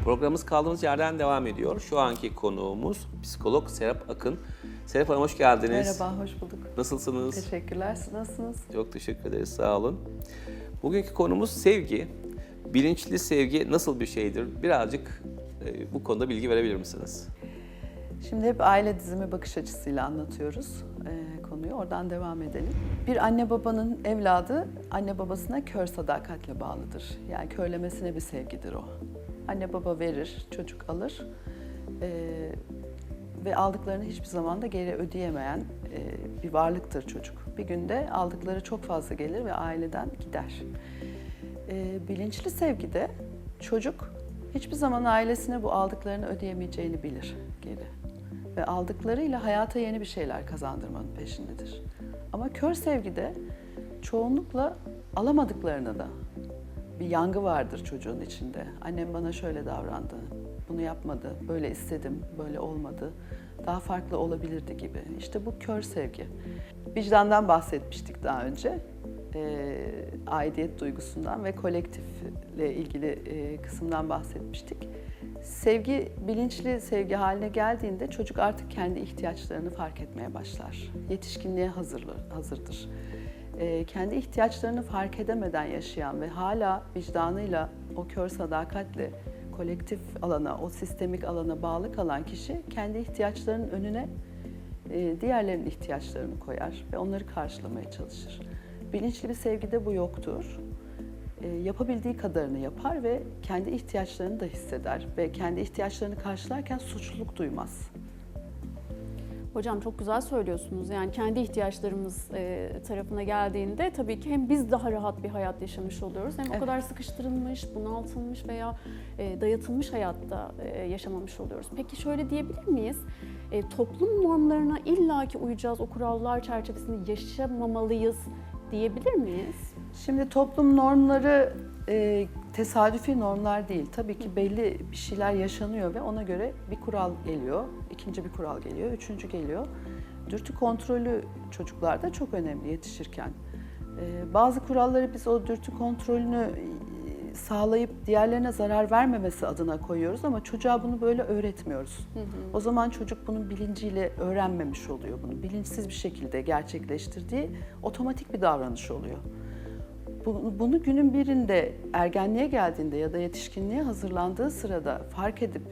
Programımız kaldığımız yerden devam ediyor. Şu anki konuğumuz psikolog Serap Akın. Serap Hanım hoş geldiniz. Merhaba, hoş bulduk. Nasılsınız? Teşekkürler, siz nasılsınız? Çok teşekkür ederiz, sağ olun. Bugünkü konumuz sevgi. Bilinçli sevgi nasıl bir şeydir? Birazcık bu konuda bilgi verebilir misiniz? Şimdi hep aile dizimi bakış açısıyla anlatıyoruz konuyu, oradan devam edelim. Bir anne babanın evladı anne babasına kör sadakatle bağlıdır. Yani körlemesine bir sevgidir o. Anne baba verir, çocuk alır ve aldıklarını hiçbir zaman da geri ödeyemeyen bir varlıktır çocuk. Bir günde aldıkları çok fazla gelir ve aileden gider. Bilinçli sevgide çocuk hiçbir zaman ailesine bu aldıklarını ödeyemeyeceğini bilir geri. Ve aldıklarıyla hayata yeni bir şeyler kazandırmanın peşindedir. Ama kör sevgide çoğunlukla alamadıklarını da bir yangı vardır çocuğun içinde. Annem bana şöyle davrandı, bunu yapmadı, böyle istedim, böyle olmadı, daha farklı olabilirdi gibi. İşte bu kör sevgi. Vicdandan bahsetmiştik daha önce. Aidiyet duygusundan ve kolektifle ilgili kısımdan bahsetmiştik. Sevgi, bilinçli sevgi haline geldiğinde çocuk artık kendi ihtiyaçlarını fark etmeye başlar. Yetişkinliğe hazırdır. Kendi ihtiyaçlarını fark edemeden yaşayan ve hala vicdanıyla o kör sadakatle kolektif alana, o sistemik alana bağlı kalan kişi kendi ihtiyaçlarının önüne diğerlerinin ihtiyaçlarını koyar ve onları karşılamaya çalışır. Bilinçli bir sevgide bu yoktur. Yapabildiği kadarını yapar ve kendi ihtiyaçlarını da hisseder ve kendi ihtiyaçlarını karşılarken suçluluk duymaz. Hocam çok güzel söylüyorsunuz. Yani kendi ihtiyaçlarımız tarafına geldiğinde tabii ki hem biz daha rahat bir hayat yaşamış oluyoruz hem o kadar sıkıştırılmış, bunaltılmış veya dayatılmış hayatta yaşamamış oluyoruz. Peki şöyle diyebilir miyiz? Toplum normlarına illaki uyacağız, o kurallar çerçevesinde yaşamamalıyız diyebilir miyiz? Şimdi toplum normları tesadüfi normlar değil. Tabii ki belli bir şeyler yaşanıyor ve ona göre bir kural geliyor, ikinci bir kural geliyor, üçüncü geliyor. Dürtü kontrolü çocuklarda çok önemli yetişirken. Bazı kuralları biz o dürtü kontrolünü sağlayıp diğerlerine zarar vermemesi adına koyuyoruz ama çocuğa bunu böyle öğretmiyoruz. O zaman çocuk bunun bilinciyle öğrenmemiş oluyor bunu. Bilinçsiz bir şekilde gerçekleştirdiği otomatik bir davranış oluyor. Bunu günün birinde ergenliğe geldiğinde ya da yetişkinliğe hazırlandığı sırada fark edip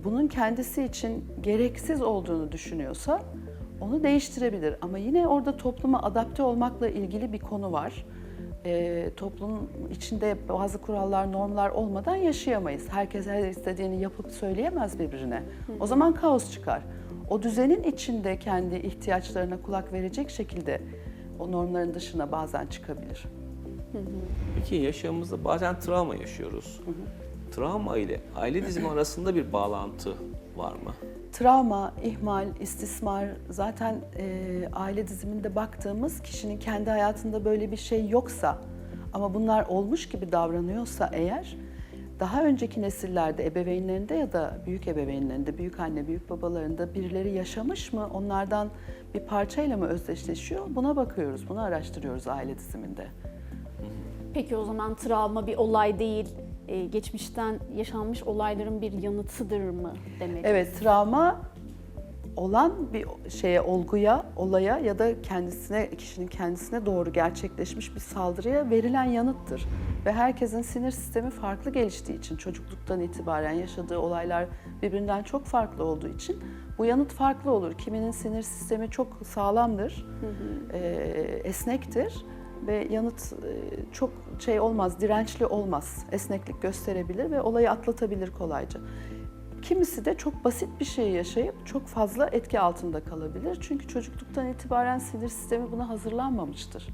bunun kendisi için gereksiz olduğunu düşünüyorsa onu değiştirebilir. Ama yine orada topluma adapte olmakla ilgili bir konu var. Toplumun içinde bazı kurallar, normlar olmadan yaşayamayız. Herkes her istediğini yapıp söyleyemez birbirine. O zaman kaos çıkar. O düzenin içinde kendi ihtiyaçlarına kulak verecek şekilde o normların dışına bazen çıkabilir. Peki yaşamımızda bazen travma yaşıyoruz. Travma ile aile dizimi arasında bir bağlantı var mı? Travma, ihmal, istismar zaten aile diziminde baktığımız kişinin kendi hayatında böyle bir şey yoksa ama bunlar olmuş gibi davranıyorsa eğer daha önceki nesillerde ebeveynlerinde ya da büyük ebeveynlerinde, büyük anne, büyük babalarında birileri yaşamış mı? Onlardan bir parçayla mı özdeşleşiyor? Buna bakıyoruz, bunu araştırıyoruz aile diziminde. Peki o zaman travma bir olay değil, geçmişten yaşanmış olayların bir yanıtıdır mı demek? Evet, travma olan bir şeye, olguya, olaya ya da kişinin kendisine doğru gerçekleşmiş bir saldırıya verilen yanıttır. Ve herkesin sinir sistemi farklı geliştiği için, çocukluktan itibaren yaşadığı olaylar birbirinden çok farklı olduğu için bu yanıt farklı olur. Kiminin sinir sistemi çok sağlamdır, esnektir ve yanıt çok olmaz, dirençli olmaz, esneklik gösterebilir ve olayı atlatabilir kolayca. Kimisi de çok basit bir şey yaşayıp çok fazla etki altında kalabilir. Çünkü çocukluktan itibaren sinir sistemi buna hazırlanmamıştır.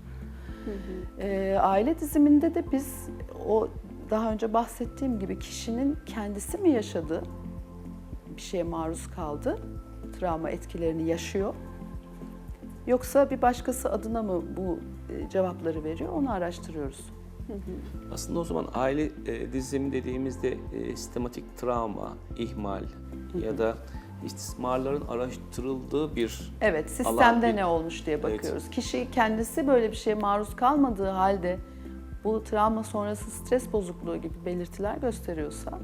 Aile diziminde de biz o daha önce bahsettiğim gibi kişinin kendisi mi yaşadı, bir şeye maruz kaldı, travma etkilerini yaşıyor. Yoksa bir başkası adına mı bu cevapları veriyor, onu araştırıyoruz. Aslında o zaman aile dizimi dediğimizde sistematik travma, ihmal ya da istismarların araştırıldığı bir Evet, sistemde alan, ne olmuş diye bakıyoruz. Evet. Kişi kendisi böyle bir şeye maruz kalmadığı halde bu travma sonrası stres bozukluğu gibi belirtiler gösteriyorsa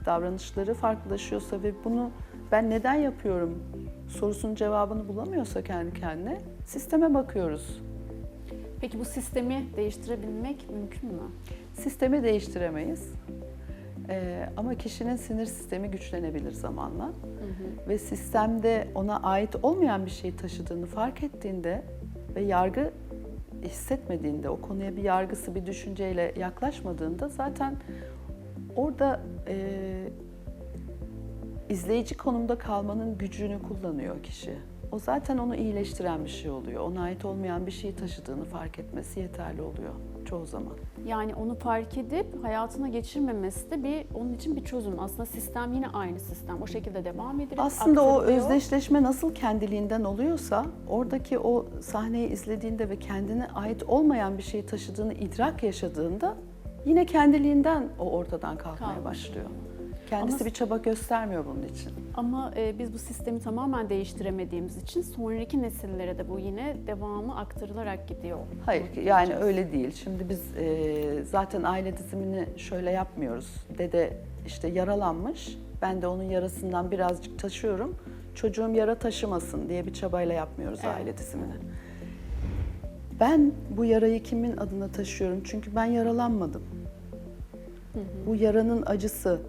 davranışları farklılaşıyorsa ve bunu ben neden yapıyorum sorusunun cevabını bulamıyorsa kendi kendine sisteme bakıyoruz. Peki bu sistemi değiştirebilmek mümkün mü? Sistemi değiştiremeyiz. Ama kişinin sinir sistemi güçlenebilir zamanla. Ve sistemde ona ait olmayan bir şeyi taşıdığını fark ettiğinde ve yargı hissetmediğinde, o konuya bir yargısı, bir düşünceyle yaklaşmadığında zaten orada izleyici konumda kalmanın gücünü kullanıyor kişi. O zaten onu iyileştiren bir şey oluyor. Ona ait olmayan bir şeyi taşıdığını fark etmesi yeterli oluyor çoğu zaman. Yani onu fark edip hayatına geçirmemesi de onun için bir çözüm. Aslında sistem yine aynı sistem. O şekilde devam edilir. Aslında o aktarılıyor. özdeşleşme nasıl kendiliğinden oluyorsa, oradaki o sahneyi izlediğinde ve kendine ait olmayan bir şeyi taşıdığını idrak yaşadığında yine kendiliğinden o ortadan kalkmaya Kalkmış. başlıyor. Kendisi Ama- bir çaba göstermiyor bunun için. Ama biz bu sistemi tamamen değiştiremediğimiz için sonraki nesillere de bu yine devamı aktarılarak gidiyor. Hayır, yani öyle değil. Şimdi biz zaten aile dizimini şöyle yapmıyoruz. Dede işte yaralanmış, ben de onun yarasından birazcık taşıyorum. Çocuğum yara taşımasın diye bir çabayla yapmıyoruz Evet. aile dizimini. Ben bu yarayı kimin adına taşıyorum? Çünkü ben yaralanmadım. Bu yaranın acısı,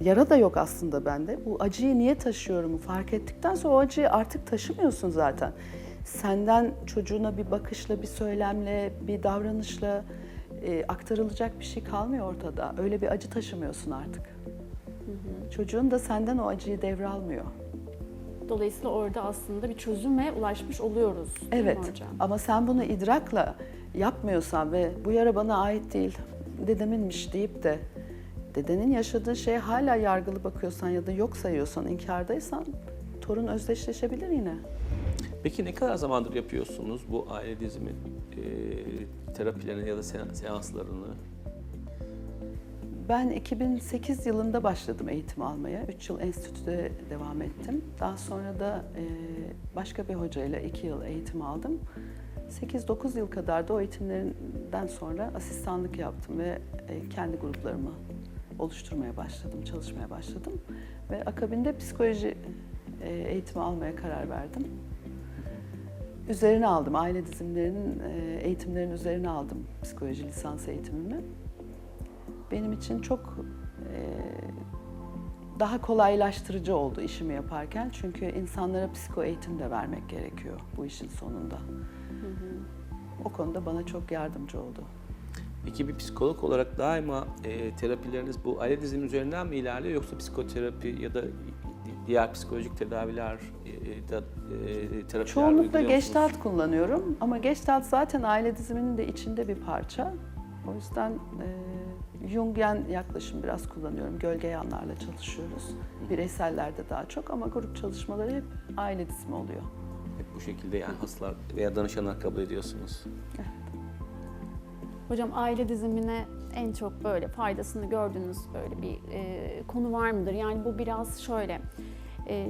yara da yok aslında bende. Bu acıyı niye taşıyorumu fark ettikten sonra o acıyı artık taşımıyorsun zaten. Senden çocuğuna bir bakışla, bir söylemle, bir davranışla aktarılacak bir şey kalmıyor ortada. Öyle bir acı taşımıyorsun artık. Çocuğun da senden o acıyı devralmıyor. Dolayısıyla orada aslında bir çözüme ulaşmış oluyoruz. Değil mi Evet, hocam? ama sen bunu idrakla yapmıyorsan ve bu yara bana ait değil, dedeminmiş deyip de dedenin yaşadığı şeye hala yargılı bakıyorsan ya da yok sayıyorsan, inkardaysan torun özdeşleşebilir yine. Peki ne kadar zamandır yapıyorsunuz bu aile dizimi terapilerini ya da seanslarını? Ben 2008 yılında başladım eğitim almaya. 3 yıl enstitüde devam ettim. Daha sonra da başka bir hocayla 2 yıl eğitim aldım. 8-9 yıl kadar da o eğitimlerinden sonra asistanlık yaptım ve kendi gruplarımı oluşturmaya başladım, çalışmaya başladım. Ve akabinde psikoloji eğitimi almaya karar verdim. Üzerine aldım, aile dizimlerinin eğitimlerinin üzerine aldım psikoloji lisans eğitimimi. Benim için çok daha kolaylaştırıcı oldu işimi yaparken. Çünkü insanlara psiko eğitim de vermek gerekiyor bu işin sonunda. O konuda bana çok yardımcı oldu. Peki bir psikolog olarak daima terapileriniz bu aile dizimi üzerinden mi ilerliyor yoksa psikoterapi ya da diğer psikolojik tedaviler terapiler Çoğunlukla uyguluyor musunuz? Gestalt kullanıyorum ama Gestalt zaten aile diziminin de içinde bir parça. O yüzden Jungian yaklaşım biraz kullanıyorum. Gölge yanlarla çalışıyoruz. Bireysellerde daha çok ama grup çalışmaları hep aile dizimi oluyor. Hep bu şekilde yani hastalar veya danışanlar kabul ediyorsunuz. Hocam aile dizimine en çok böyle faydasını gördüğünüz böyle bir konu var mıdır? Yani bu biraz şöyle.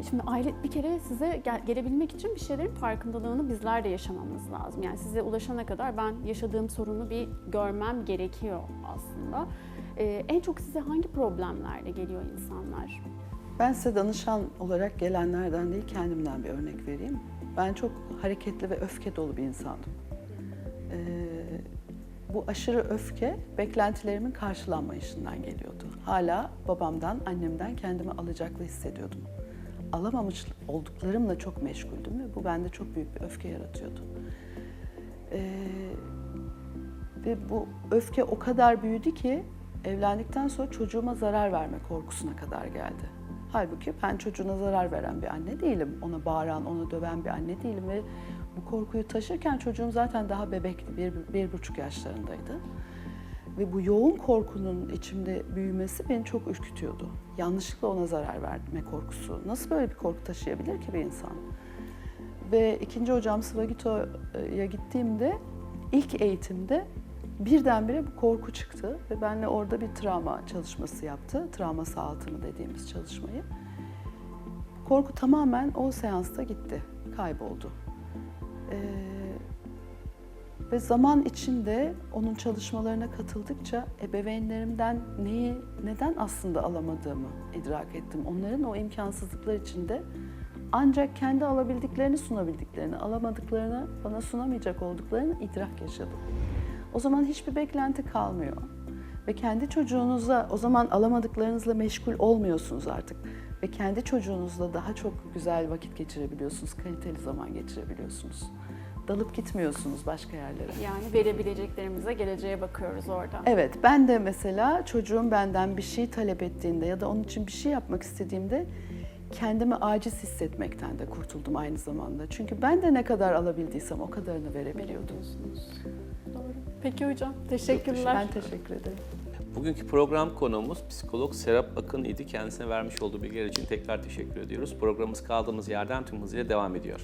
Şimdi aile bir kere size gelebilmek için bir şeylerin farkındalığını bizler de yaşamamız lazım. Yani size ulaşana kadar ben yaşadığım sorunu bir görmem gerekiyor aslında. En çok size hangi problemlerle geliyor insanlar? Ben size danışan olarak gelenlerden değil kendimden bir örnek vereyim. Ben çok hareketli ve öfke dolu bir insandım. Bu aşırı öfke beklentilerimin karşılanmayışından geliyordu. Hala babamdan, annemden kendimi alacaklı hissediyordum. Alamamış olduklarımla çok meşguldüm ve bu bende çok büyük bir öfke yaratıyordu. Ve bu öfke o kadar büyüdü ki evlendikten sonra çocuğuma zarar verme korkusuna kadar geldi. Halbuki ben çocuğuna zarar veren bir anne değilim. Ona bağıran, onu döven bir anne değilim ve bu korkuyu taşırken çocuğum zaten daha bebekti, 1,5 yaşlarındaydı. Ve bu yoğun korkunun içimde büyümesi beni çok ürkütüyordu. Yanlışlıkla ona zarar verme korkusu. Nasıl böyle bir korku taşıyabilir ki bir insan? Ve ikinci hocam Svagito'ya gittiğimde ilk eğitimde birdenbire bu korku çıktı ve benimle orada bir travma çalışması yaptı. Travma sağaltımı dediğimiz çalışmayı. Korku tamamen o seansta gitti, kayboldu. Ve zaman içinde onun çalışmalarına katıldıkça ebeveynlerimden neden aslında alamadığımı idrak ettim. Onların o imkansızlıklar içinde ancak kendi alabildiklerini sunabildiklerini, alamadıklarını bana sunamayacak olduklarını idrak yaşadım. O zaman hiçbir beklenti kalmıyor. Ve kendi çocuğunuza, o zaman alamadıklarınızla meşgul olmuyorsunuz artık. Ve kendi çocuğunuzla daha çok güzel vakit geçirebiliyorsunuz, kaliteli zaman geçirebiliyorsunuz. Dalıp gitmiyorsunuz başka yerlere. Yani verebileceklerimize geleceğe bakıyoruz orada. Evet, ben de mesela çocuğum benden bir şey talep ettiğinde ya da onun için bir şey yapmak istediğimde kendimi aciz hissetmekten de kurtuldum aynı zamanda. Çünkü ben de ne kadar alabildiysem o kadarını verebiliyordum. Doğru. Peki hocam, teşekkürler. Ben teşekkür ederim. Bugünkü program konuğumuz psikolog Serap Akın idi. Kendisine vermiş olduğu bilgiler için tekrar teşekkür ediyoruz. Programımız kaldığımız yerden tüm hızıyla devam ediyor.